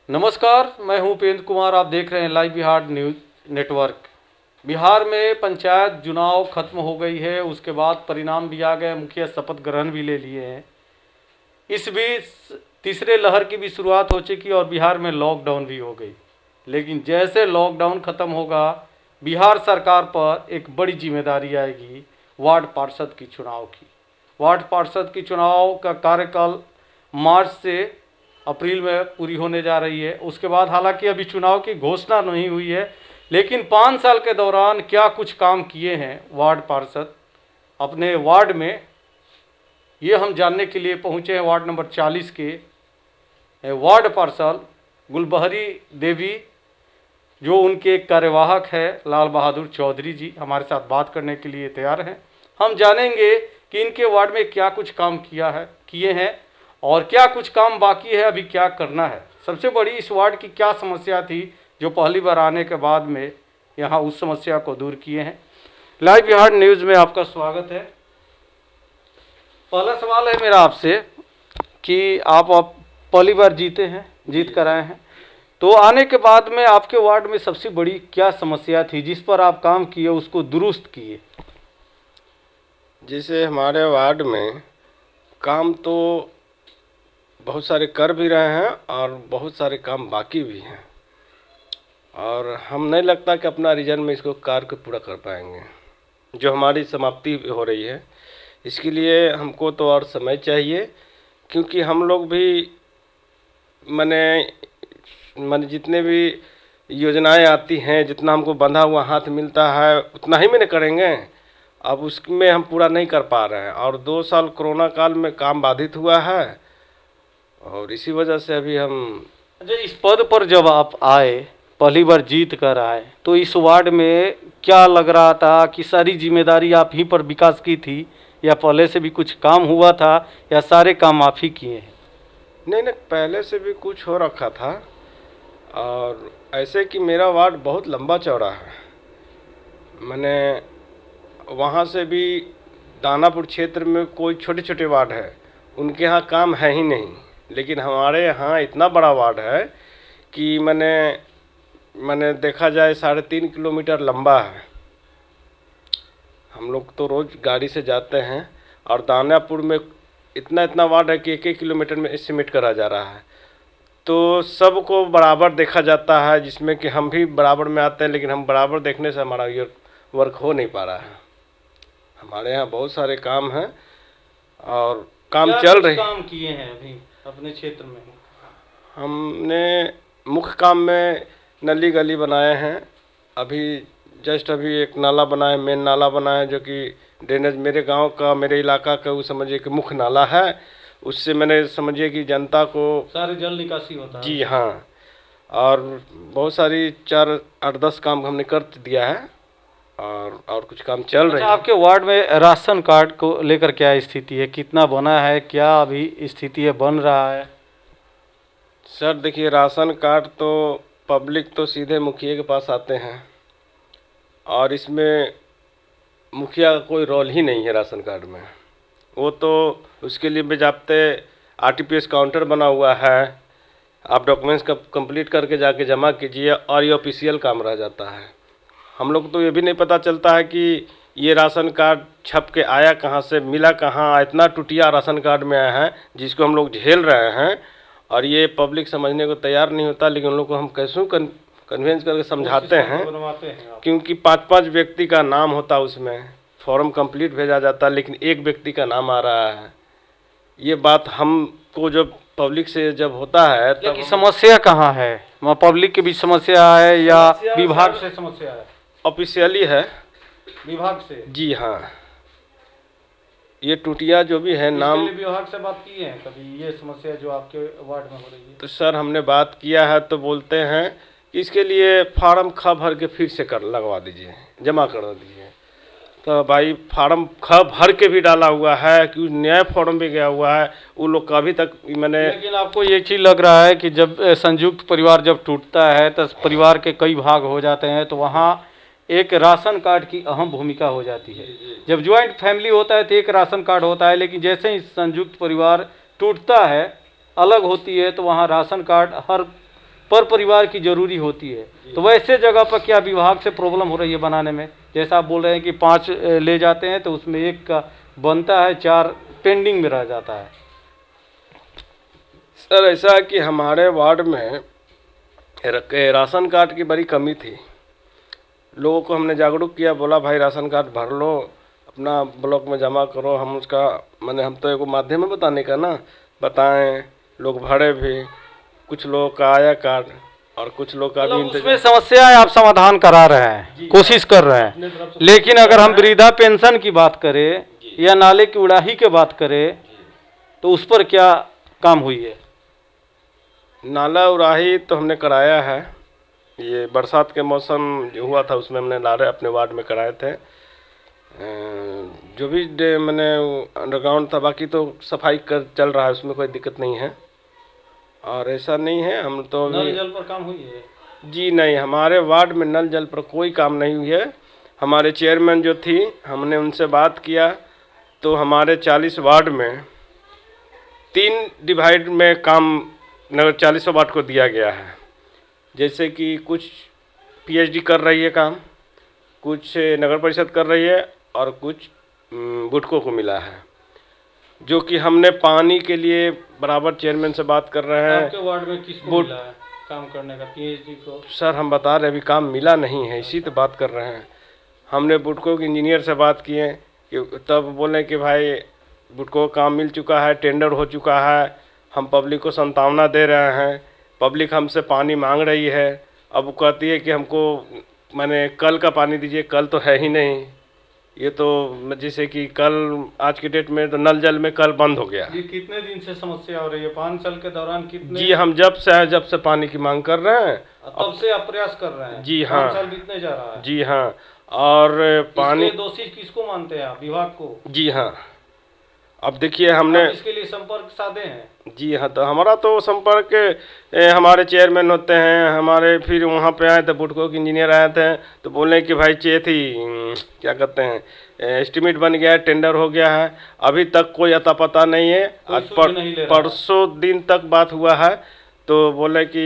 नमस्कार, मैं हूं उपेंद्र कुमार। आप देख रहे हैं live Bihar news network. Bihar में पंचायत चुनाव खत्म हो गई है, उसके बाद परिणाम भी आ गए, मुखिया शपथ ग्रहण भी ले लिए हैं। इस बीच तीसरे लहर की भी शुरुआत हो चुकी और बिहार में लॉकडाउन भी हो गई। लेकिन जैसे लॉकडाउन खत्म होगा, बिहार सरकार पर एक बड़ी जिम्मेदारी आएगी वार्ड पार्षद की चुनाव की। वार्ड पार्षद की चुनाव का कार्यकाल मार्च से अप्रैल में पूरी होने जा रही है। उसके बाद हालांकि अभी चुनाव की घोषणा नहीं हुई है, लेकिन 5 साल के दौरान क्या कुछ काम किए हैं वार्ड पार्षद अपने वार्ड में, ये हम जानने के लिए पहुंचे हैं वार्ड नंबर 40 के वार्ड पार्षद गुलबहरी देवी, जो उनके कार्यवाहक है लाल बहादुर चौधरी जी, हमारे साथ बात करने के लिए तैयार हैं। हम जानेंगे कि इनके वार्ड में क्या कुछ काम किए हैं और क्या कुछ काम बाकी है, अभी क्या करना है। सबसे बड़ी इस वार्ड की क्या समस्या थी जो पहली बार आने के बाद में यहाँ उस समस्या को दूर किए हैं। लाइव बिहार न्यूज़ में आपका स्वागत है। पहला सवाल है मेरा आपसे कि आप पहली बार जीत कर आए हैं, तो आने के बाद में आपके वार्ड में सबसे बड़ी क्या समस्या थी जिस पर आप काम किए, उसको दुरुस्त किए? जैसे हमारे वार्ड में काम तो बहुत सारे कर भी रहे हैं और बहुत सारे काम बाकी भी हैं, और हम नहीं लगता कि अपना रीजन में इसको कार्य को पूरा कर पाएंगे। जो हमारी समाप्ति हो रही है, इसके लिए हमको तो और समय चाहिए, क्योंकि हम लोग भी मैंने जितने भी योजनाएं आती हैं, जितना हमको बंधा हुआ हाथ मिलता है उतना ही मैंने करेंगे। अब उसमें हम पूरा नहीं कर पा रहे हैं, और 2 साल कोरोना काल में काम बाधित हुआ है, और इसी वजह से अभी हम इस पद पर जब आप आए, पहली बार जीत कर आए, तो इस वार्ड में क्या लग रहा था कि सारी जिम्मेदारी आप ही पर विकास की थी, या पहले से भी कुछ काम हुआ था, या सारे काम आप ही किए हैं? नहीं, पहले से भी कुछ हो रखा था, और ऐसे कि मेरा वार्ड बहुत लंबा चौड़ा है। मैंने वहाँ से भी दानापुर क्षेत्र में कोई छोटे छोटे वार्ड है, उनके यहाँ काम है ही नहीं, लेकिन हमारे यहाँ इतना बड़ा वार्ड है कि मैंने देखा जाए 3.5 किलोमीटर लंबा है। हम लोग तो रोज़ गाड़ी से जाते हैं, और दानापुर में इतना वार्ड है कि 1-1 किलोमीटर में एस्टिमेट करा जा रहा है। तो सबको बराबर देखा जाता है, जिसमें कि हम भी बराबर में आते हैं, लेकिन हम बराबर देखने से हमारा ये वर्क हो नहीं पा रहा है। हमारे यहाँ बहुत सारे काम हैं और काम चल रहे हैं। काम किए हैं अभी अपने क्षेत्र में? हमने मुख्य काम में नली गली बनाए हैं। अभी एक नाला बना है, मेन नाला बना है, जो कि ड्रेनेज मेरे गांव का, मेरे इलाका का, वो समझिए कि मुख्य नाला है। उससे मैंने समझिए कि जनता को सारे जल निकासी होता है। जी हाँ, और बहुत सारी 4-8-10 काम हमने कर दिया है, और कुछ काम चल रहे हैं। आपके वार्ड में राशन कार्ड को लेकर क्या स्थिति है, कितना बना है, क्या अभी स्थिति है, बन रहा है? सर देखिए, राशन कार्ड तो पब्लिक तो सीधे मुखिया के पास आते हैं, और इसमें मुखिया का कोई रोल ही नहीं है राशन कार्ड में। वो तो उसके लिए बेजाब्ते आरटीपीएस काउंटर बना हुआ है, आप डॉक्यूमेंट्स का कंप्लीट करके जाके जमा कीजिए, और ये ऑफिशियल काम रह जाता है। हम लोग तो ये भी नहीं पता चलता है कि ये राशन कार्ड छप के आया कहाँ से, मिला कहाँ। इतना टुटिया राशन कार्ड में आया है जिसको हम लोग झेल रहे हैं, और ये पब्लिक समझने को तैयार नहीं होता। लेकिन उन लोग को हम कैसे कन्विंस करके समझाते हैं, क्योंकि 5-5 व्यक्ति का नाम होता है उसमें, फॉर्म कंप्लीट भेजा जाता है, लेकिन एक व्यक्ति का नाम आ रहा है। ये बात हमको जब पब्लिक से जब होता है तब समस्या कहाँ है? पब्लिक के बीच समस्या है या विभाग से समस्या है? ऑफिशियली है, विभाग से। जी हाँ, ये टूटिया जो भी है नाम। विभाग से बात की है कभी ये समस्या जो आपके वार्ड में हो रही है? तो सर हमने बात किया है, तो बोलते हैं कि इसके लिए फार्म ख भर के फिर से लगवा दीजिए, जमा कर दीजिए। तो भाई फार्म ख भर के भी डाला हुआ है, कि नया फॉर्म भी गया हुआ है, वो लोग का अभी तक लेकिन आपको ये चीज़ लग रहा है कि जब संयुक्त परिवार जब टूटता है तो परिवार के कई भाग हो जाते हैं, तो वहाँ एक राशन कार्ड की अहम भूमिका हो जाती है। जब ज्वाइंट फैमिली होता है तो एक राशन कार्ड होता है, लेकिन जैसे ही संयुक्त परिवार टूटता है, अलग होती है, तो वहाँ राशन कार्ड हर पर परिवार की ज़रूरी होती है। तो वैसे जगह पर क्या विभाग से प्रॉब्लम हो रही है बनाने में? जैसा आप बोल रहे हैं कि 5 ले जाते हैं तो उसमें 1 का बनता है, 4 पेंडिंग में रह जाता है। सर ऐसा है कि हमारे वार्ड में राशन कार्ड की बड़ी कमी थी। लोगों को हमने जागरूक किया, बोला भाई राशन कार्ड भर लो, अपना ब्लॉक में जमा करो। हम उसका मैंने हम तो एक माध्यम है बताने का ना, बताएं, लोग भरे भी, कुछ लोगों का आया कार्ड और कुछ लोग का भी उसमें समस्याएं आप समाधान करा रहे हैं, कोशिश कर रहे हैं। लेकिन अगर हम वृद्धा पेंशन की बात करें या नाले की उड़ाही की बात करें तो उस पर क्या काम हुई है? नाला उड़ाही तो हमने कराया है, ये बरसात के मौसम जो हुआ था उसमें हमने नाले अपने वार्ड में कराए थे। जो भी मैंने अंडरग्राउंड था, बाकी तो सफाई कर चल रहा है, उसमें कोई दिक्कत नहीं है। और ऐसा नहीं है हम तो नल जल पर काम हुई है? जी नहीं, हमारे वार्ड में नल जल पर कोई काम नहीं हुई है। हमारे चेयरमैन जो थी, हमने उनसे बात किया तो हमारे 40 वार्ड में 3 डिवाइड में काम नगर 40 वार्ड को दिया गया है। जैसे कि कुछ पीएचडी कर रही है काम, कुछ नगर परिषद कर रही है और कुछ बुटको को मिला है। जो कि हमने पानी के लिए बराबर चेयरमैन से बात कर रहे हैं। आपके वार्ड में किसको मिला है काम करने का, पीएचडी को? सर हम बता रहे अभी काम मिला नहीं है, इसी तो बात कर रहे हैं। हमने बुटको के इंजीनियर से बात किए कि तब बोले कि भाई बुटको काम मिल चुका है, टेंडर हो चुका है, हम पब्लिक को संतावना दे रहे हैं, पब्लिक हमसे पानी मांग रही है। अब वो कहती है कि हमको मैंने कल का पानी दीजिए, कल तो है ही नहीं। ये तो जैसे कि कल आज की डेट में तो नल जल में कल बंद हो गया। ये कितने दिन से समस्या हो रही है? 5 साल के दौरान कितने? जी हम जब से पानी की मांग कर रहे हैं तब से आप प्रयास कर रहे हैं? जी हाँ। 5 साल बीतने जा रहा है? जी हाँ। और पानी दोषी किसको मानते हैं आप? विभाग को? जी हाँ। अब देखिए हमने इसके लिए संपर्क साधे हैं? जी हाँ, तो हमारा तो संपर्क हमारे चेयरमैन होते हैं हमारे। फिर वहाँ पे आए थे, बुटको के इंजीनियर आए थे तो बोले कि भाई क्या कहते हैं, एस्टीमेट बन गया है, टेंडर हो गया है, अभी तक कोई अता पता नहीं है। आज परसों दिन तक बात हुआ है तो बोले कि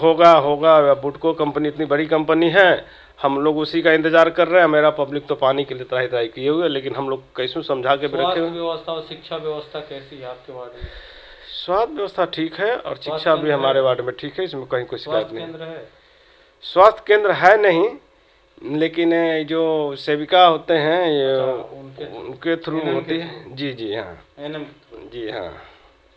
होगा। बुटको कंपनी इतनी बड़ी कंपनी है, हम लोग उसी का इंतजार कर रहे हैं। मेरा पब्लिक तो पानी के लिए त्राही किए हुए, लेकिन हम लोग कैसे समझा के रखे हुए। व्यवस्था और शिक्षा व्यवस्था कैसी है आपके वार्ड में? स्वास्थ्य व्यवस्था ठीक है और शिक्षा भी हमारे वार्ड में ठीक है, इसमें कहीं कोई शिकायत नहीं। केंद्र है? स्वास्थ्य केंद्र है नहीं, लेकिन जो सेविका होते हैं ये उनके थ्रू होती है। जी हाँ, जी हाँ,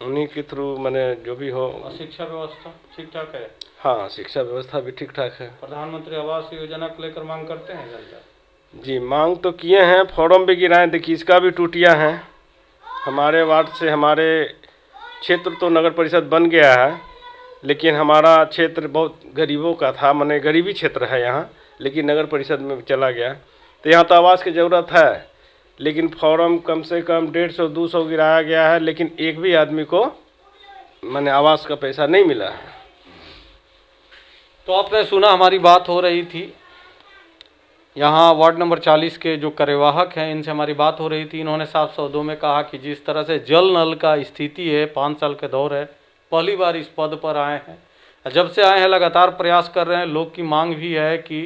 उन्हीं के थ्रू मैंने जो भी हो। और शिक्षा व्यवस्था ठीक ठाक है? हाँ, शिक्षा व्यवस्था भी ठीक ठाक है। प्रधानमंत्री आवास योजना को लेकर मांग करते हैं जनता? जी मांग तो किए हैं, फॉर्म भी गिराएं, देखिए इसका भी टूटिया है। हमारे वार्ड से हमारे क्षेत्र तो नगर परिषद बन गया है, लेकिन हमारा क्षेत्र बहुत गरीबों का था, माने गरीबी क्षेत्र है यहाँ, लेकिन नगर परिषद में चला गया। तो यहाँ तो आवास की ज़रूरत है, लेकिन फॉर्म कम से कम 150-200 गिराया गया है, लेकिन एक भी आदमी को माने आवास का पैसा नहीं मिला है। तो आपने सुना हमारी बात हो रही थी, यहाँ वार्ड नंबर 40 के जो कार्यवाहक हैं इनसे हमारी बात हो रही थी। इन्होंने साफ शब्दों में कहा कि जिस तरह से जल नल का स्थिति है, 5 साल के दौर है, पहली बार इस पद पर आए हैं। जब से आए हैं लगातार प्रयास कर रहे हैं, लोग की मांग भी है कि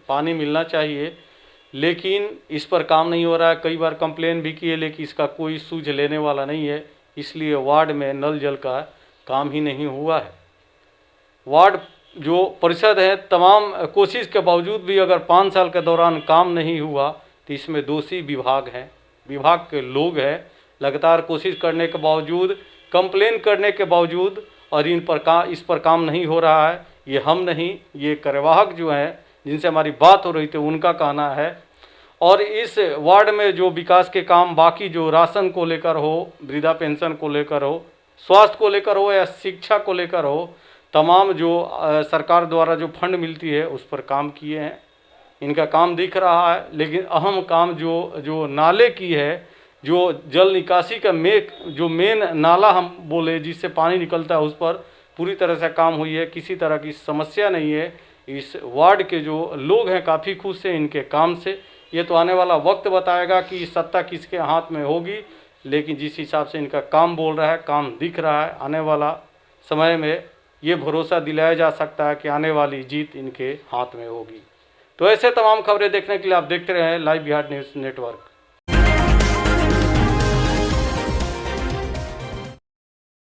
पानी मिलना चाहिए, लेकिन इस पर काम नहीं हो रहा है। कई बार कंप्लेन भी किए, लेकिन इसका कोई सूझ लेने वाला नहीं है, इसलिए वार्ड में नल जल का काम ही नहीं हुआ है। वार्ड जो परिषद है, तमाम कोशिश के बावजूद भी अगर 5 साल के दौरान काम नहीं हुआ तो इसमें दोषी विभाग हैं, विभाग के लोग हैं। लगातार कोशिश करने के बावजूद, कंप्लेन करने के बावजूद, और इस पर काम नहीं हो रहा है। ये हम नहीं, ये कार्यवाहक जो हैं जिनसे हमारी बात हो रही थी उनका कहना है। और इस वार्ड में जो विकास के काम बाकी, जो राशन को लेकर हो, वृद्धा पेंशन को लेकर हो, स्वास्थ्य को लेकर हो या शिक्षा को लेकर हो, तमाम जो सरकार द्वारा जो फंड मिलती है उस पर काम किए हैं। इनका काम दिख रहा है, लेकिन अहम काम जो नाले की है, जो जल निकासी का जो मेन नाला हम बोले जिससे पानी निकलता है, उस पर पूरी तरह से काम हुई है। किसी तरह की समस्या नहीं है। इस वार्ड के जो लोग हैं काफ़ी खुश हैं इनके काम से। ये तो आने वाला वक्त बताएगा कि सत्ता किसके हाथ में होगी, लेकिन जिस हिसाब से इनका काम बोल रहा है, काम दिख रहा है, आने वाला समय में ये भरोसा दिलाया जा सकता है कि आने वाली जीत इनके हाथ में होगी। तो ऐसे तमाम खबरें देखने के लिए आप देखते रहें लाइव बिहार न्यूज़ नेटवर्क।